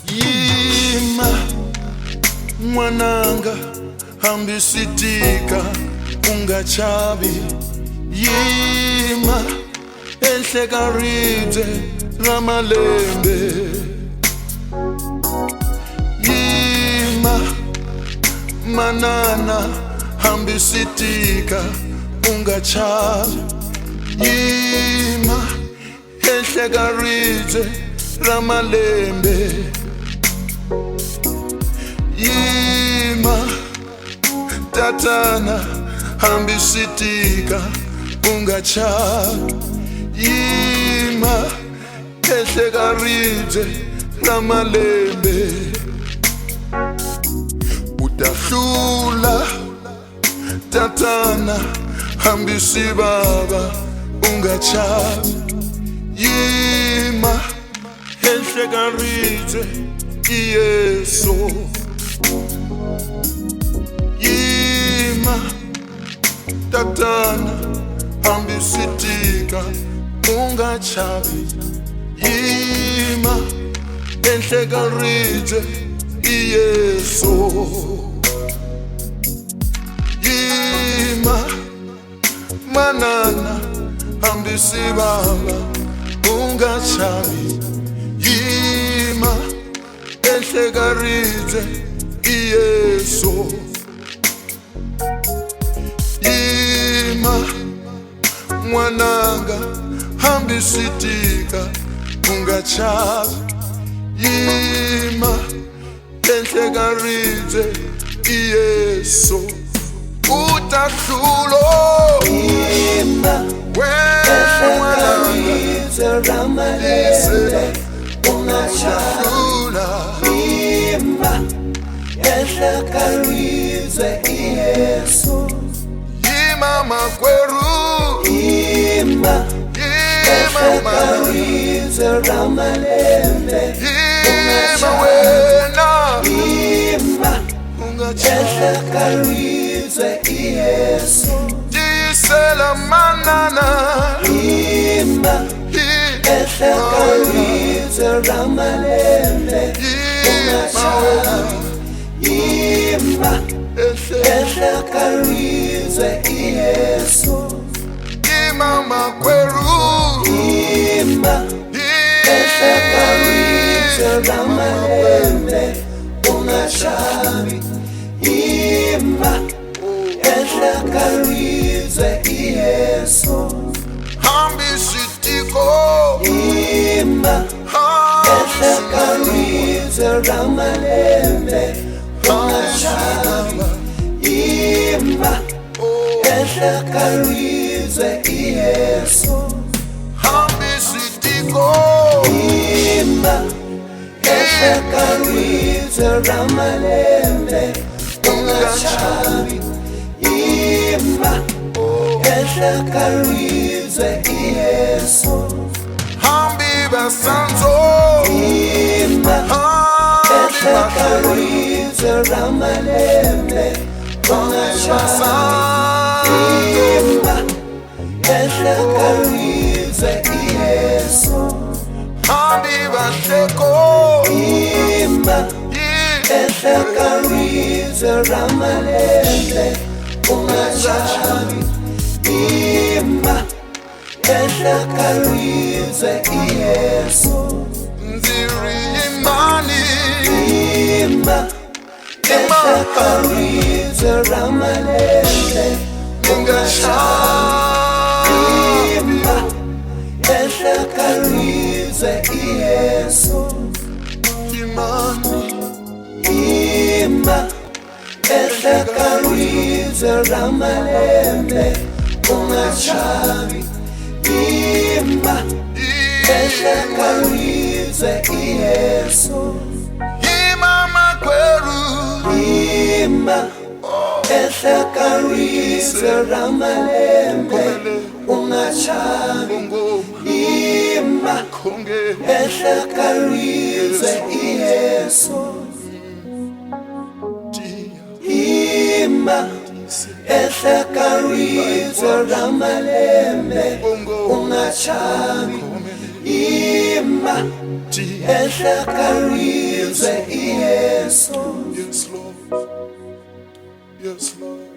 Yima mwananga hambisitika ungachavi. Yima ehlekaridze ramalembe. Yima manana hambisitika ungachavi. Yima ehlekaridze ramalembe. Yima tatana hambisitika ungachavi. Yima ehlekaridze ramalembe. Utahlula tatana hambisibaba ungachavi. Yima ehlekaridze Yesu. Yima tatana hambisitika ungachavi. Yima ehlekaridze Yesu. Yima manana hambisibaba ungachavi. Yima ehlekaridze Yesu. Yima mwananga hambisitika ungachavi. Yima ehlekaridze Yesu. Utahlulo Yima ehlekaridze ramalembe ungachavi. Yima ehlekaridze Yesu. Yima makweru. Yima ehlekaridze ramalembe Yima wena Yima ehlekaridze Yesu. Disela manana. Yima ehlekaridze ramalembe ungachavi. Yima ehlekaridze Yesu. Yima makweru. Yima ehlekaridze ramalembe ungachavi. Yima ehlekaridze Yesu. Hambisitiko. Yima ehlekaridze ramalembe ungachavi. Yima ehlekaridze Yesu. Hambisitiko. Yima ehlekaridze ramalembe ungachavi. Yima ehlekaridze Yesu. Hambiba sanzo. Yima ehlekaridze ramalembe ungachavi. Yima ehlekaridze Yesu. Hambiba sheko. Yima ehlekaridze ramalembe ungachavi. Yima ehlekaridze Yesu. Nziri imani. Yima ehlekaridze ramalembe ungachavi. Yima ehlekaridze Yesu. Imani. Yima ehlekaridze ramalembe ungachavi. Yima ehlekaridze Yesu. Yima makweru. Yima ehlekaridze ramalembe ungachavi. Yima ehlekaridze Yesu. ima ehlakarizwe ramalembe ungachabi ima ehlakarizwe Yesu. Yes, Lord. Yes, Lord.